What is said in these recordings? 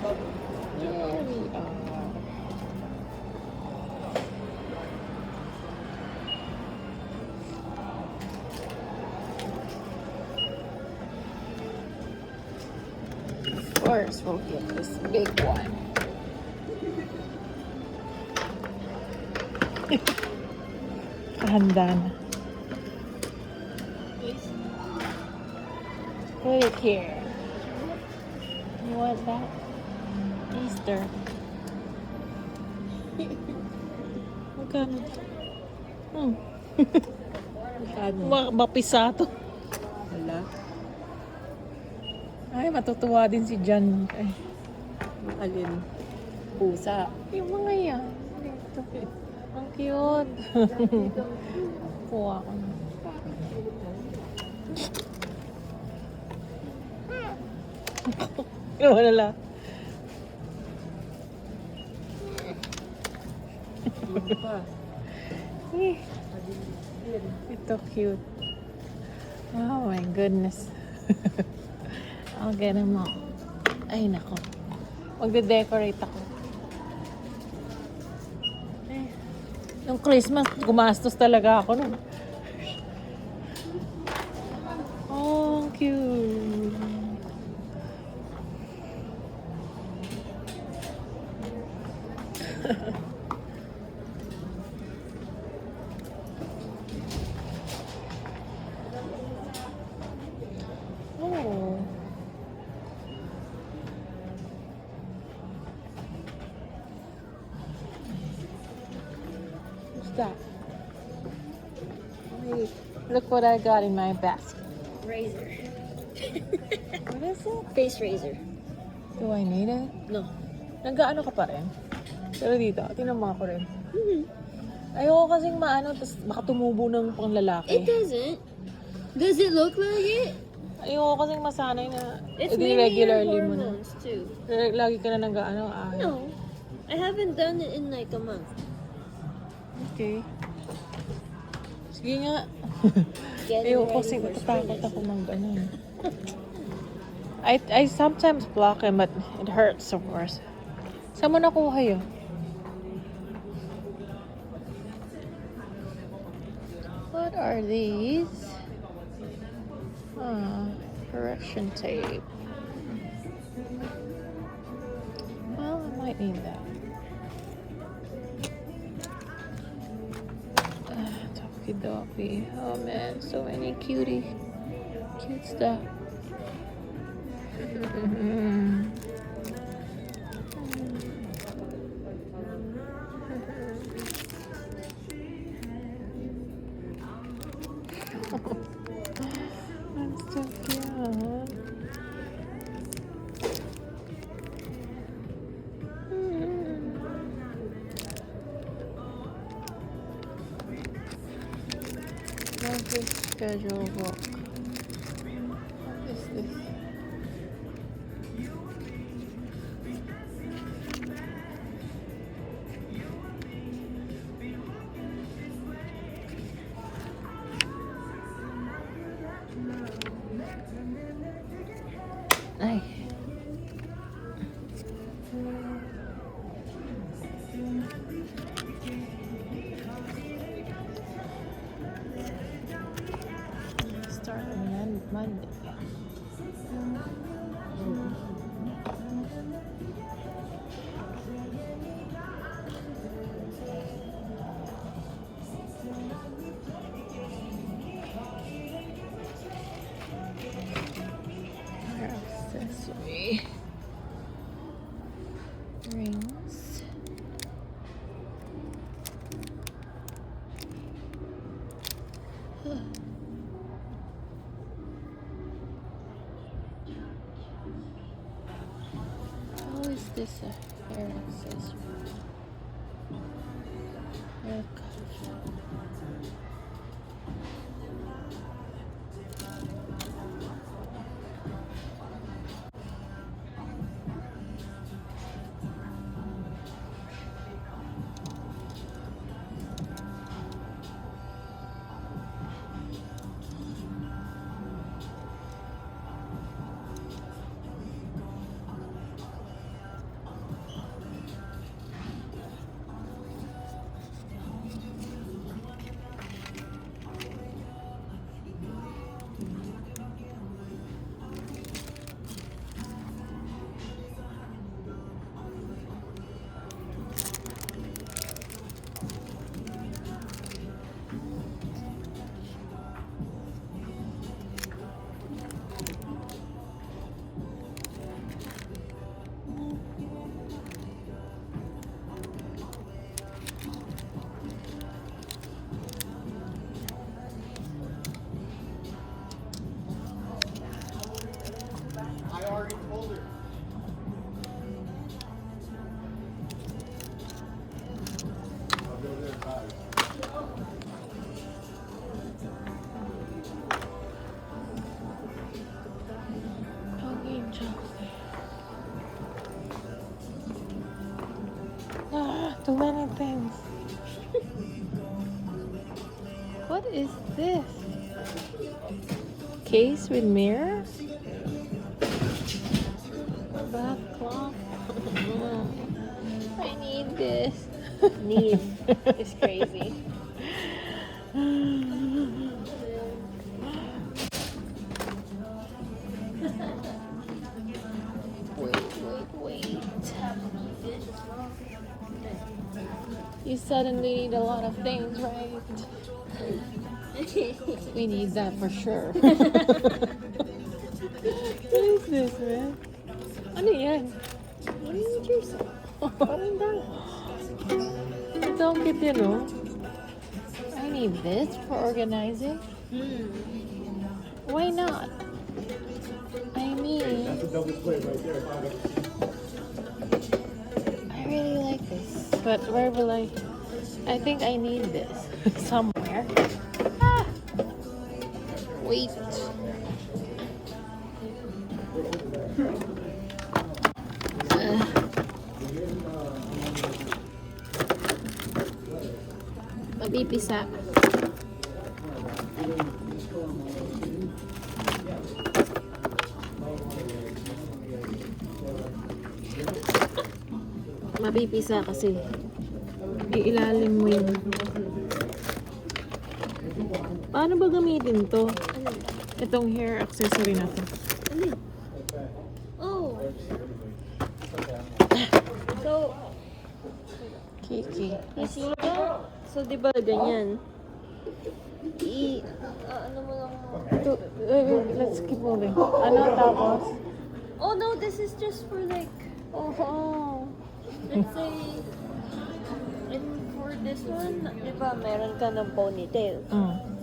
Here we are. Of course, we'll get this big one. Handa na. Put it here. You want that? Easter. Magkano? Magkano? Mapisato. Wala. Ay, matutuwa din si Jan. Ay, Alin? Pusa. yung mga yan. Dito. Ang cute. Kuha ko na. Ginawa na lang. Hindi pa. Eh, ito cute. Oh my goodness. I'll get them all. Ay, nako. Magde-decorate ako. Eh, nung Christmas, gumastos talaga ako nun. Oh, cute. Oh. What's that? Wait, look what I got in my basket. Razor. What is it? Face razor. Do I need it? No. Nag-ano ka pa rin? Pero dito, tinama ko rin. Mm-hmm. Ayoko kasing maano, tas baka tumubo ng pang It lalaki. doesn't. Does it look like it? Ayoko kasing masanay na It's di mainly your regularly mo na. hormones too. Lagi ka na nag-ano, No. I haven't done it in like a month. Okay. Sige nga. Getting Ayoko ready kasi for natatakot spring. ako mag-ano. I sometimes block him, but it hurts, of course. Saan mo nakuha yun? What are these? Correction tape. Well, I might need that. Tokidoki. Oh man, so many cute stuff. I'm so cute. Monthly schedule book. What is this? Ay. Start on Monday. Accessory rings. How is this a hair accessory? Hair cuff. Too many things. What is this? Case with mirror? Bath cloth? I need this. Need. It's crazy. Wait. You suddenly need a lot of things, right? We need that for sure. What is this, man? Ano yan? What do you need yourself? Parang dang. Ito ang cute yun, oh. I need this for organizing. Why not? I mean, I really like this. But where will I think I need this somewhere. Ah! Wait. Mabipisa. Mabipisa kasi iilalim mo yun. Paano ba gamitin to? Itong hair accessory na to. Oh. So, Kiki. you see that? So, di ba ganyan? Ano mo lang Let's keep moving. Ano tapos? Oh no, this is just for like, Oh. let's say, and for this one, di ba meron ka ng ponytail?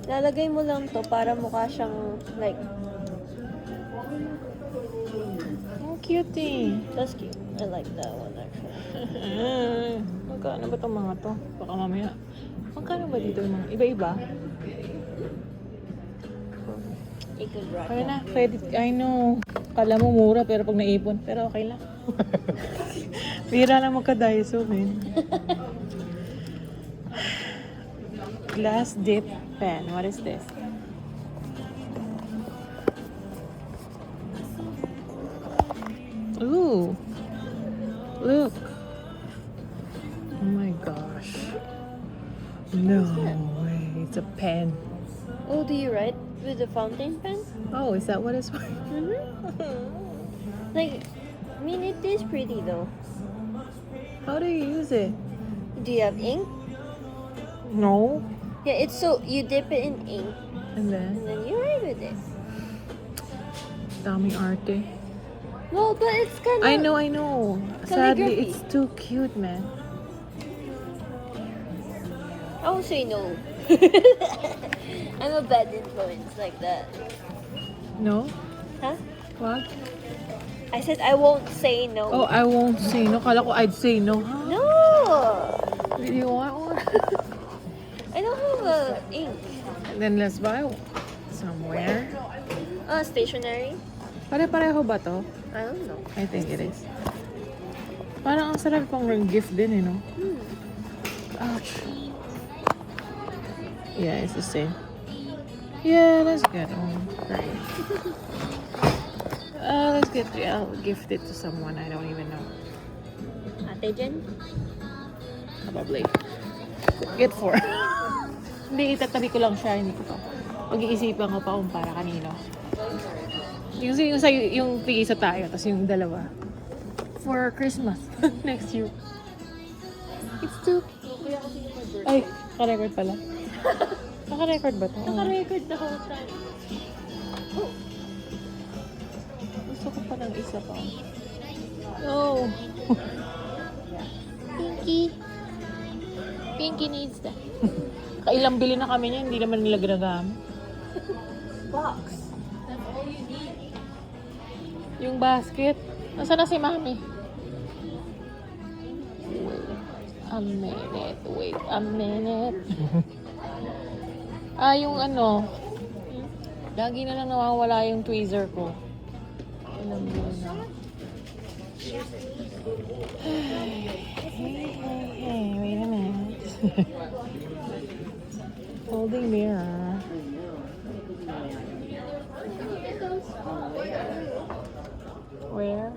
Lalagay mo lang to para mukha siyang like, Oh, cutie. that's cute. I like that one actually. Magkano ba itong mga to? Baka mamaya. Magkano ba dito yung mga iba-iba? You could rock Kaya that. na, credit. I know. Kala mo mura pero pag naipon. Pero okay lang. Bira na magka-Daiso, man. Glass dip pen. What is this? Ooh. Look. Oh my gosh. No way. It's a pen. Oh, do you write with the fountain pen? Oh, is that what it's for? Like, I mean, it is pretty though. How do you use it? Do you have ink? No. Yeah, it's so you dip it in ink And then, and then you write with it. daming arte. Well, but it's kind of. I know. Sadly, Calligraphy. it's too cute, man. I will say no. I'm a bad influence like that. No? Huh? What? I said I won't say no. Oh, I won't say no. Kala ko I'd say no. Huh? No! Do you want one? I don't have a ink. Then let's buy one. Somewhere. Stationery? Pare-pareho ba to? I don't know. I think it is. Parang ang sarap pang gift din, you know? Ouch. Yeah, it's the same. Yeah, let's get one. Great. Let's get three. I'll gift it to someone I don't even know. Ate Jen? Probably. Get four. Hindi, itatabi ko lang siya. Hindi ko pa. Pag-iisipan ko pa kung para kanino. Yung tig-isa tayo, tapos yung dalawa. For Christmas. Next year. It's too... Ay, naka-record pala. Naka-record ba to? Naka-record the whole time. Oh! Gusto ko pa ng isa pa. No! Pinky needs that. Kailang bili na kami niya, hindi naman nila ginagamit. Box. That's all you need. Yung basket. Nasaan na si Mami? Wait a minute. Yung ano, lagi na lang nawawala yung tweezer ko. Ilang yun na. Hey, Folding mirror. Where?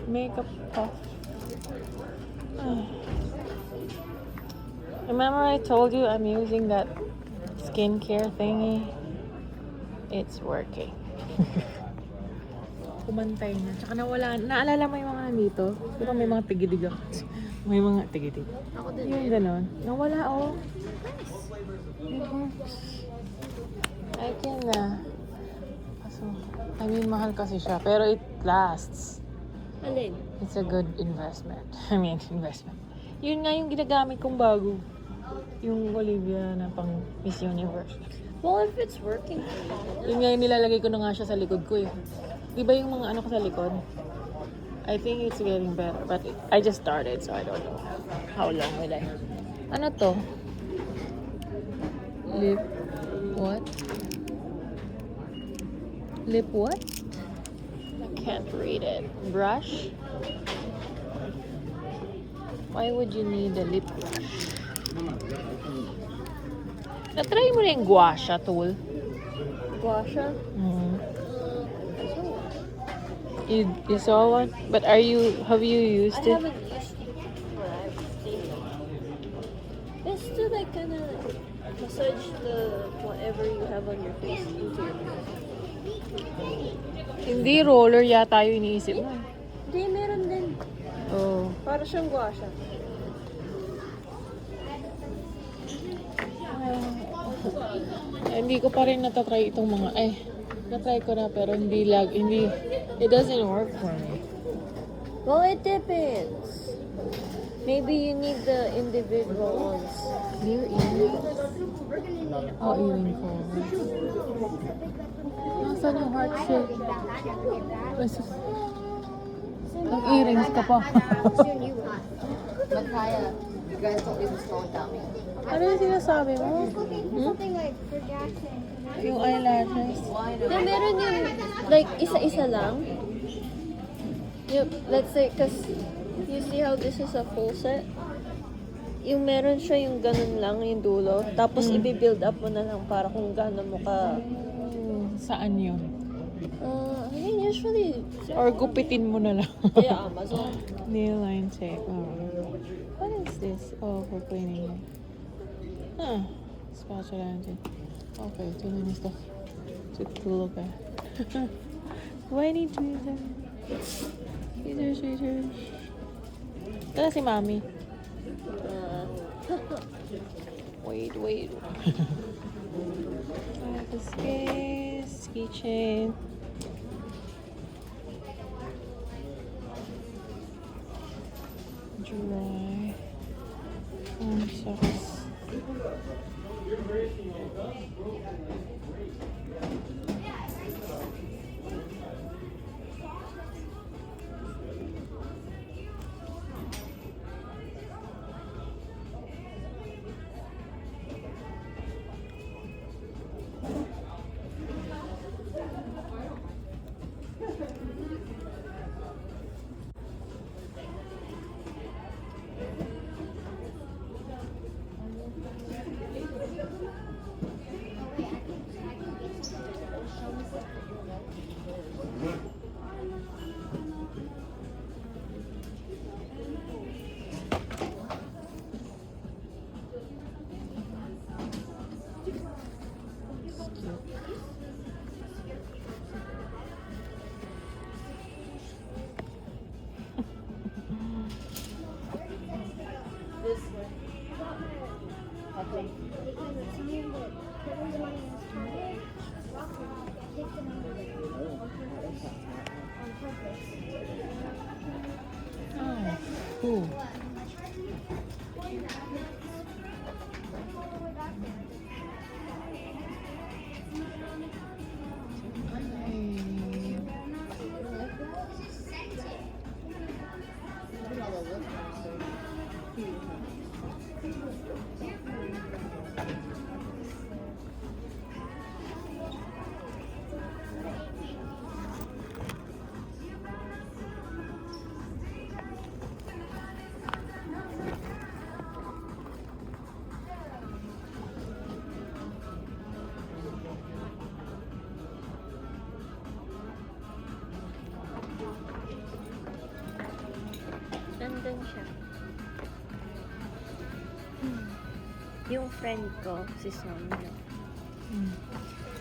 Makeup puff. Remember I told you I'm using that skincare thingy? It's working. Kumantay na. Tsaka nawala. Naalala mo yung mga dito? Diba may mga tigidig ako? May mga tigidig. Ako din. Yung ganon. Nawala, oh. It works. I can, I mean, mahal kasi siya. Pero it lasts. Alin? It's a good investment. I mean, investment. Yun nga yung ginagamit kong bago. Yung Olivia na pang Miss Universe. Well, if it's working for you. Yun nga yung nilalagay ko na nga siya sa likod ko eh. Di ba yung mga ano ko sa likod? I think it's getting better. But I just started, so I don't know how long will I. Ano to? Lip... What? Lip what? I can't read it. Brush? Why would you need a lip brush? Na-try mo na yung gua sha tool? Gua sha? You saw one? But have you used I it? haven't used it, but I've seen it. It's to like kind of massage the whatever you have on your face into your face. Hindi roller yata yung iniisip mo. Hindi, meron din. Oh. Para siyang gua sha. Hindi ko pa rin natatry itong mga, natry ko na pero hindi, it doesn't work for me. Well, it depends. Maybe you need the individual ones. Your earrings? Oh, earring ko. Nasaan yung heart shape? Nag-earrings ka pa. Soon you got. Makaya, you guys don't leave the store without me. Ano yung sinasabi mo? Something like for Jackson. Yung eyelashes? Na meron yung, like, isa-isa lang. Yung, let's say, cause you see how this is a full set? Yung meron siya yung ganun lang, yung dulo. Tapos i-build up mo na lang para kung gano'n mo ka... Saan yun? I mean, usually... Or gupitin mo na lang. Yeah, Amazon. Nail line check. Oh. What is this? Oh, for cleaning. Huh. Spatula natin. Okay, too many stuff to look at. Do I need tweezers? Tweezers. Ito si Mami. Wait. This case, keychain. Dry. Socks. Ooh. yung friend ko, si Sonia. Mm.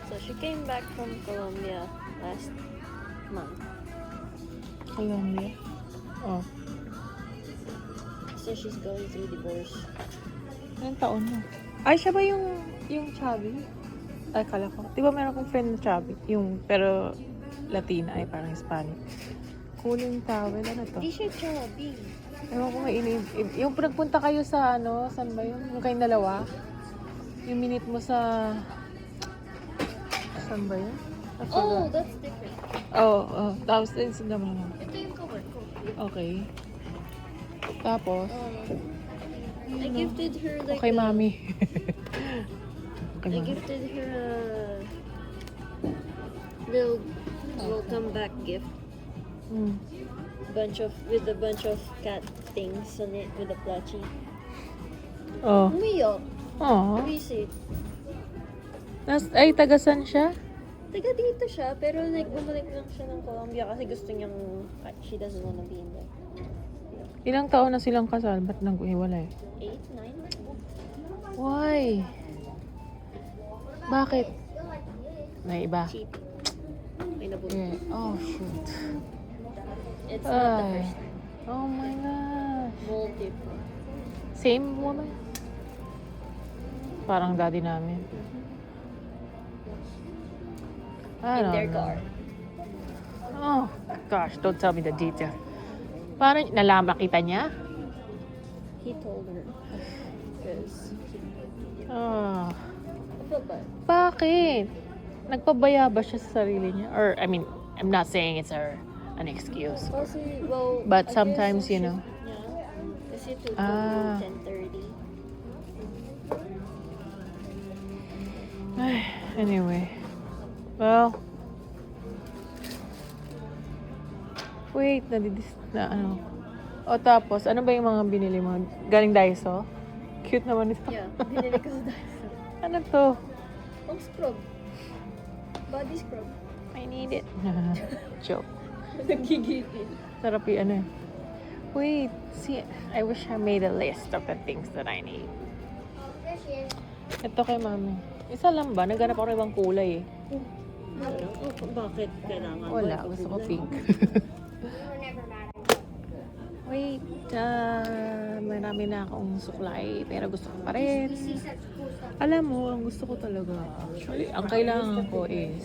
So she came back from Colombia last month. Colombia. Oh. So she's going through divorce. Ilang taon na? Ay, siya ba yung chubby? Ay, kala ko. Di ba meron kong friend na chubby? Yung, pero Latina, ay parang Hispanic. Cooling towel, ano to? Hindi siya chubby. Ewan ko nga, yung pinagpunta kayo sa ano, saan ba yun? Yung kayong dalawa? Yung minute mo sa... Saan ba yun? I Oh, forgot. that's different. Oh. Tapos din sa naman. Ito yung cover ko. Okay. Tapos, I gifted her like okay, a- mami. Okay, I mami. gifted her a little welcome back gift. Mm. With a bunch of cat things on it with a plushie. Oh. Umiyak. Oh. Visit. Ay, tagasan siya? Taga dito siya, pero like bumalik lang siya ng Colombia kasi gusto niyang, she doesn't wanna be in there. Ilang taon na silang kasal? Ba't nag-iwalay? 8, 9? Why? Bakit? May iba. Cheating. May nabulong. Yeah. Oh, shoot. It's not the Ay. first time. Oh my gosh. Multiple. Same woman? Parang daddy namin. I In don't their know. car. Oh, gosh. Don't tell me the detail. Parang nalaman kita niya? He told her. Because Oh. I feel bad. Bakit? Nagpabaya ba siya sa sarili niya? Or, I mean, I'm not saying it's an excuse. Kasi, well, But I sometimes, guess you know. Yeah. Kasi ito Ah. 10:30. Anyway. Well. Wait, na ano. O tapos, ano ba yung mga binili mo? Galing Daiso? Cute naman ito. Yeah, binili ko sa Daiso. Ano to? Ang scrub. Body scrub. I need it. Joke. Nagigipin. Sarap yung ano. Wait, see, I wish I made a list of the things that I need. Ito kay mami. Isa lang ba? Naghanap ako ng ibang kulay eh. Bakit kailangan? Wala, gusto ko pink. Wait, marami na akong suklay, pero gusto ko pa rin. Alam mo, ang gusto ko talaga, actually, ang kailangan ko is,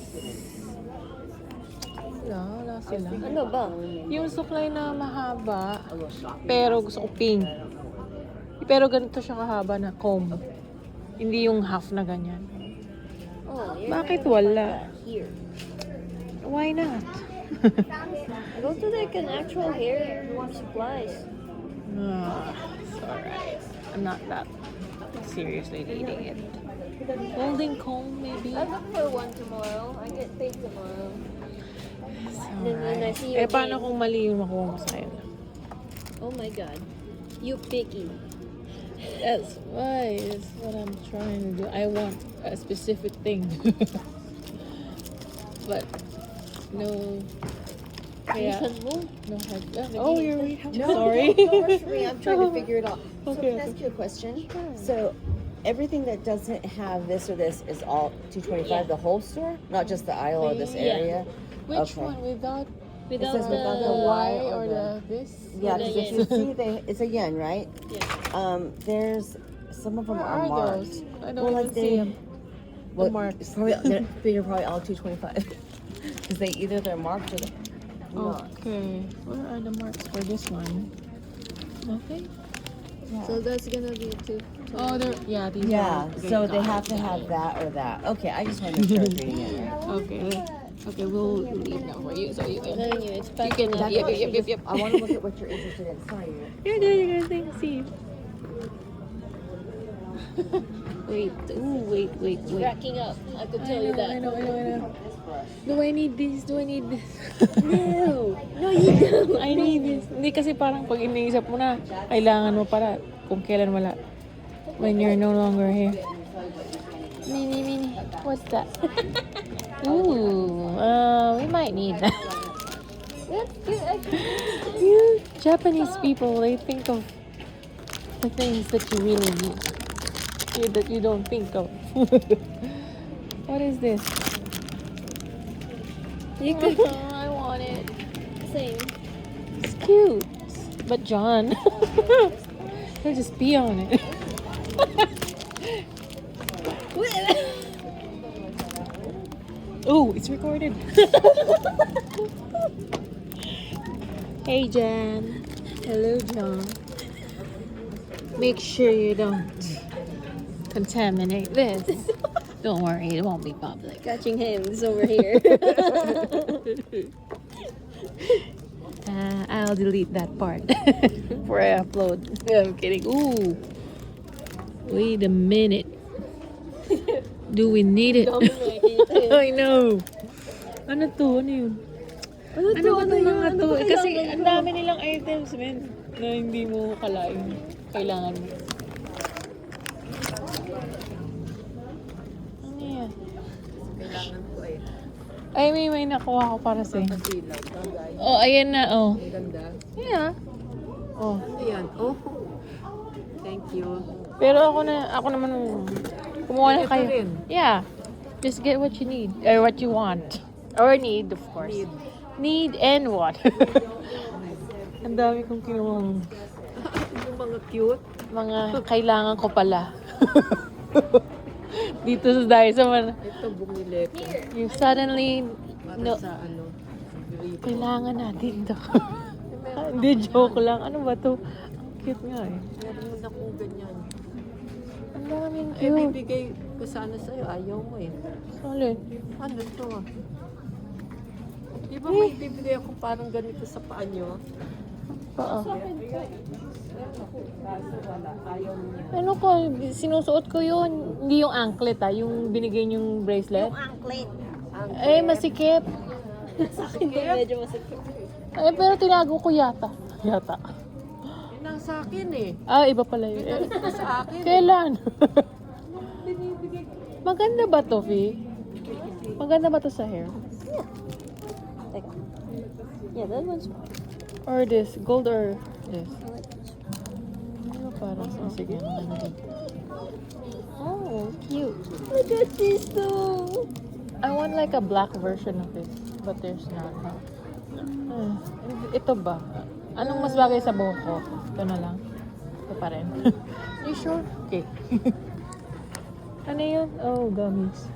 wala sila. Ano ba? Yung suklay na mahaba, pero gusto ko pink. Pero ganito siya kahaba na comb. Hindi yung half na ganyan. Oh, Bakit wala? here. Why not? Go to like an actual hair supplies. It's alright. I'm not that seriously needing it. Holding comb, maybe? I'll look for one tomorrow. I get paid tomorrow. It's Then when I alright. see you Paano again- kung mali yung makuha mo sa'yo? Oh my god. You picky. That's why. It's what I'm trying to do. I want a specific thing. But, no. Kaya, Reason mo? no hard. Oh, you're right. No, Sorry. don't rush me. I'm trying to figure it out. So Okay, can I ask you a question? So everything that doesn't have this or this is all $225, Yeah. the whole store? Not just the aisle or this Yeah. area? Which Okay. one? Without Without says without the the Y Y or or the this? Yeah, the because if yen. you see, it's a yen, right? Yeah. There's some of them Where are are marked. those? I don't even see them. Well, marks. it's probably, they're probably all $225 because they're marked or they're not. Okay. Where are the marks for this one? Nothing? So that's gonna be two. Oh, yeah, these Yeah, are. Okay, so they got have it, to got have it. that or that. Okay, I just want to make sure I was reading it right. Okay. Okay, we'll leave that for you so you can. Telling you, it's You back can. in That's Yep, what yep, she yep, just- yep. I want to look at what you're interested in. Sorry. You're doing a thing. See. Wait. Ooh, wait. Cracking up. I could tell you I that. know. Do I need this? Do I need this? No. No, you don't. I need this. Hindi kasi parang pag iniisip mo na, kailangan mo para kung kailan wala. When you're no longer here. Mini. What's that? Ooh, we might need that. That's good. You Japanese people, they think of the things that you really need. that you don't think of. What is this? You could. I want it. Same. It's cute. But John, he'll just pee on it. Oh, it's recorded. Hey, Jan. Hello, John. Make sure you don't contaminate this. Don't worry, it won't be public. Catching hands over here. I'll delete that part before I upload. No, I'm kidding. Ooh. Wait a minute. Do we need it? I know. Ano to? Ano yun? Ano ba itong mga to? Kasi ang dami nilang items, men, na hindi mo kalain. Kailangan mo. Ano yan? Kailangan ko eh. Ay, may nakuha ko para sa'yo. Pasilaw. Bagay. Oh, ayan na, oh. Ang ganda. Yeah. Oh. Ayan. Oh. Thank you. Pero ako naman, kumuha na Ito kayo. rin. Yeah. Just get what you need. Or what you want. Or need, of course. Need. Need and what? Ang dami kong kinuha. Yung mga cute. Mga kailangan ko pala. Dito dahil sa mga, Ito bumili ko. you suddenly, Para no, sa ano. Gripo. kailangan natin to. Hindi, joke lang. Ano ba to? Ang cute nga eh. Meron akong ganyan. Ang daming Eh, cute. bibigay ko sana sa'yo. Ayaw mo eh. Solid. Ano to ah? Di ba may bibigay ako parang ganito sa paa nyo? Oo. Kaso wala. Ayaw niya. Ano ko, sinusuot ko yun. Hindi yung anklet yung binigay yung bracelet. Anklet. Eh, masikip. Sa akin din medyo masakit. Eh, pero tinago ko yata. Yata. Yun ang sa akin eh. Ah, iba pala yun. Ganito na sa akin eh. Kailan? Binibigay ko. Maganda ba to, Fi? Maganda ba to sa hair? Like, yeah, that one's fine. Or this? Gold or this? I like this. Ano parang sige naman din. Oh, cute. Look at this too. I want like a black version of this. But there's not. Ito ba? Anong mas bagay sa buhok ko? Ito na lang. Ito pa rin. You sure? Okay. Ano yun? Oh, gummies.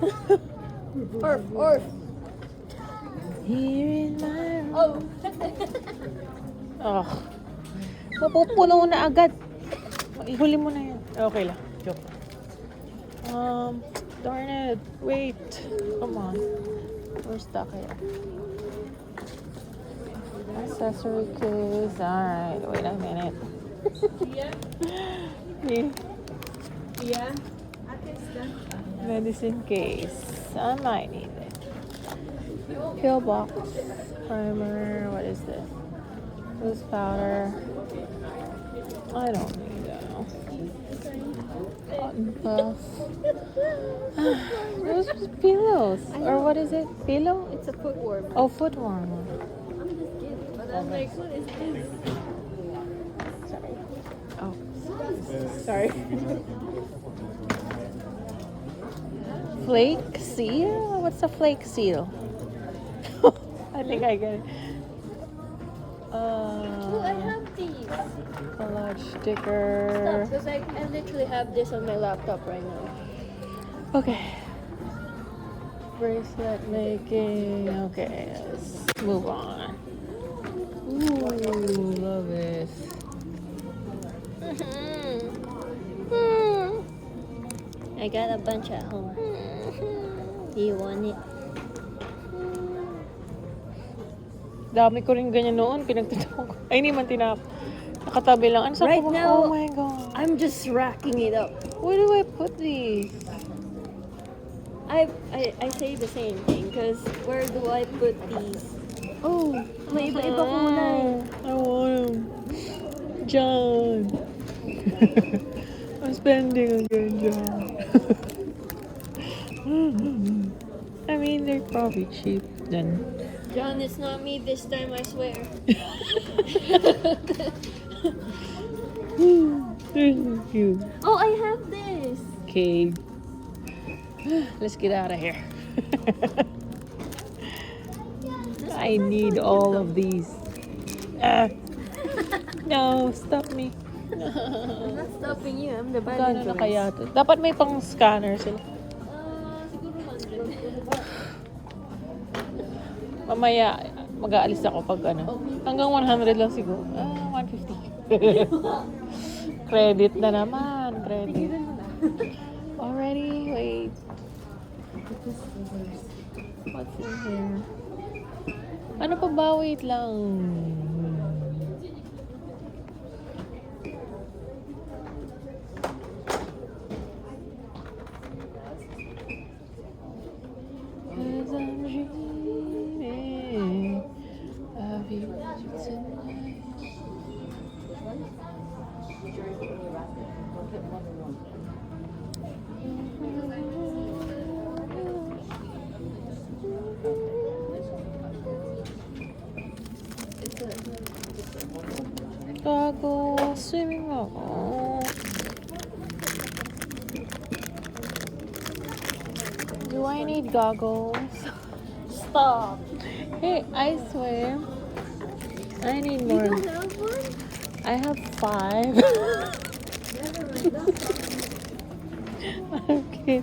Orf. Here in my room. Oh. Oh. Mapupuno na agad. Ihuli mo na yan. Okay lang. Joke. Darn it. Wait. Come on. We're stuck here. Accessory case. Alright. Wait a minute. Yeah. Yeah. Medicine case. I might need it. Pill box. Primer. What is this? Loose powder. I don't need that. Cotton puff. Those are pillows. Or what is it? Pillow? It's a foot warmer. Oh, foot warmer. I'm just kidding. But I'm like, what is this? Sorry. Oh. Sorry. Flake seal? What's a flake seal? I think I get it. Oh, I have these. Collage sticker. Because I literally have this on my laptop right now. Okay. Bracelet making. Okay, let's move on. Ooh, love this. I got a bunch at home. Do you want it? Dami ko rin ganyan noon. Pinagtutulong ko. Ay, hindi man tinap. Nakatabi lang. Ano sa Right ko? now- Oh my God. I'm just racking it up. Where do I put these? I say the same thing because where do I put these? Oh, may iba-iba kulay. I want them. John. I'm spending again, John. I mean, they're probably cheap then. John, it's not me this time, I swear. They're so cute. Oh, I have this. cave. Let's get out of here. I need all of these. No, stop me. I'm not stopping you. I'm the bad Gano'n na influence. kaya to? Dapat may pang scanner sila. Siguro 100. Mamaya, mag-aalis ako pag ano. Hanggang 100 lang siguro. 150. Credit na naman. Credit. Already? Wait. What's in here? Ano pa ba? Wait lang. As I'm dreaming of you tonight. Gago, swimming ako. Do I need goggles? Stop. Hey, I swim. I need more. You don't have one? I have 5. Okay.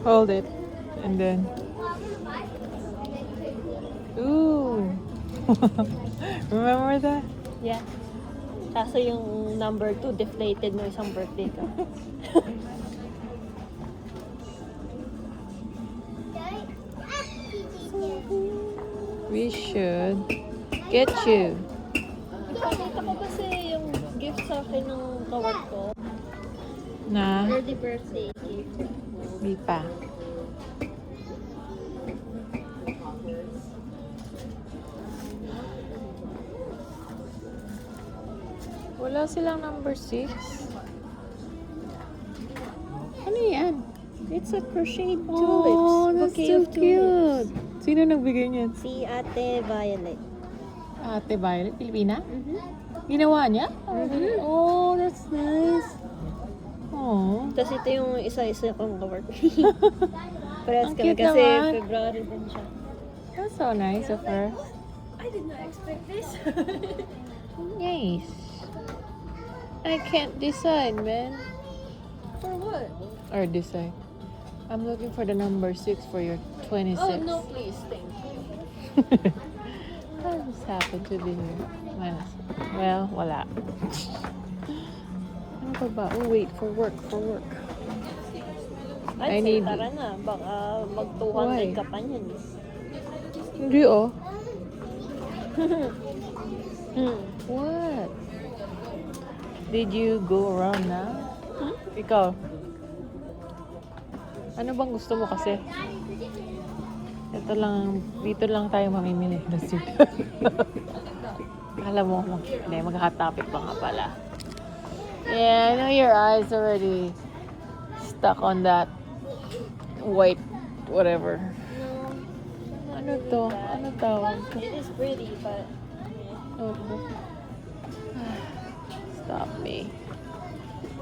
Hold it. And then. Ooh. Remember that? Yeah. Kaso yung number 2 deflated no isang birthday ko. We should get you. Ipakita ko kasi yung gift sa akin ng kawat ko. Na Early birthday gift. di pa. Wala silang number 6. Ano yan? It's a crocheted Oh, that's Bouquet so of tulips. cute. Sino nagbigay niyan? Si Ate Violet. Ate Violet, Pilipina? Mm-hmm. Ginawa niya? Oh, that's nice. Oh. Tapos ito yung isa-isa kong kawork. Parehas Ang kami cute kasi naman. February din siya. That's so nice of her. I did not expect this. Nice. I can't decide, man. For what? Or decide. I'm looking for the number 6 for your 26. Oh, no, please. Thank you. I just happen to be here. Well, wala. Ano pa ba? Oh, wait. For work. I I'd say, need- tara na. Baka mag Why? 200 ka pa niyan. Hindi, oh. Hmm. What? Did you go around na? Ikaw? Ano bang gusto mo kasi? Dito lang tayo mamimili. Alam mo, hindi, magkaka-topic pa nga pala. Yeah, I know your eyes already stuck on that white whatever. No. Ano to? Ano tawag to? It is pretty, but... Notebook. Stop me.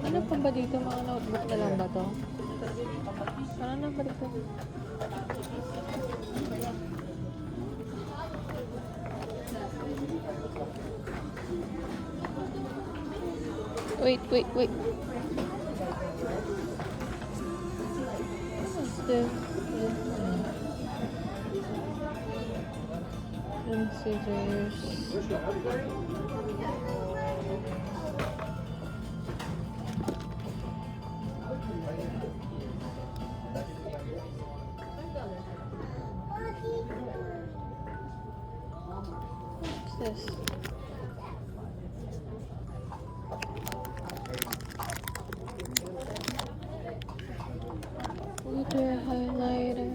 Ano pa ba dito? Mga notebook na lang ba to? Ano na ba dito? Wait. What is this? And scissors. this? Water highlighter.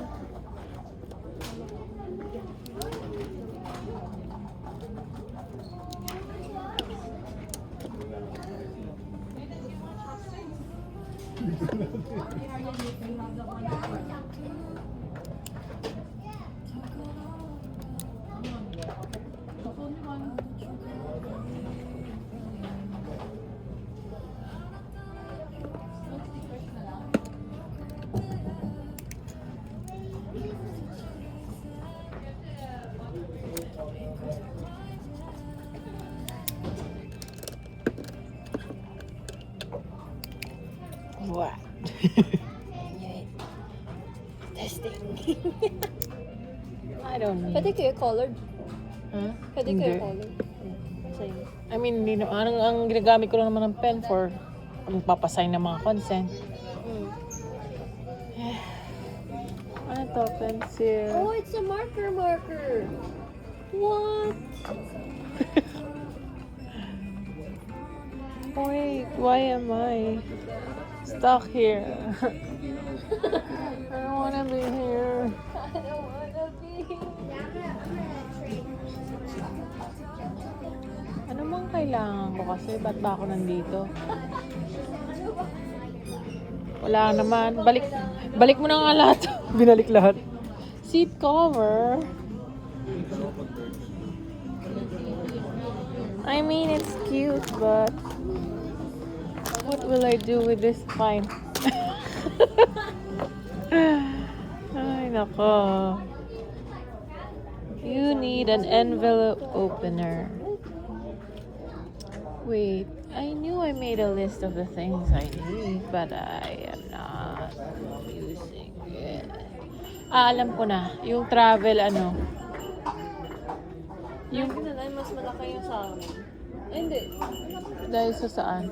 What? Testing. I don't need. Pwede kayo colored. Huh? Pwede Hindi. kayo colored. Same. I mean, hindi na, ang ginagamit ko lang naman ng pen for magpapasign ng mga consent. Mm. Ano to? Pencil. Oh, it's a marker. What? Wait, why am I stuck here? I don't wanna be here. I don't wanna be. Ano bang kailangan ko kasi? Ba't ba ako nandito? Wala naman. Balik mo na nga lahat. Binalik lahat. Seat cover. I mean, it's cute, but what will I do with this fine? Ay, nako. You need an envelope opener. Wait, I knew I made a list of the things I need, but I am not using it. Alam ko na. Yung travel, ano. Yung mas malaki yung sa amin. Hindi. Dahil sa saan?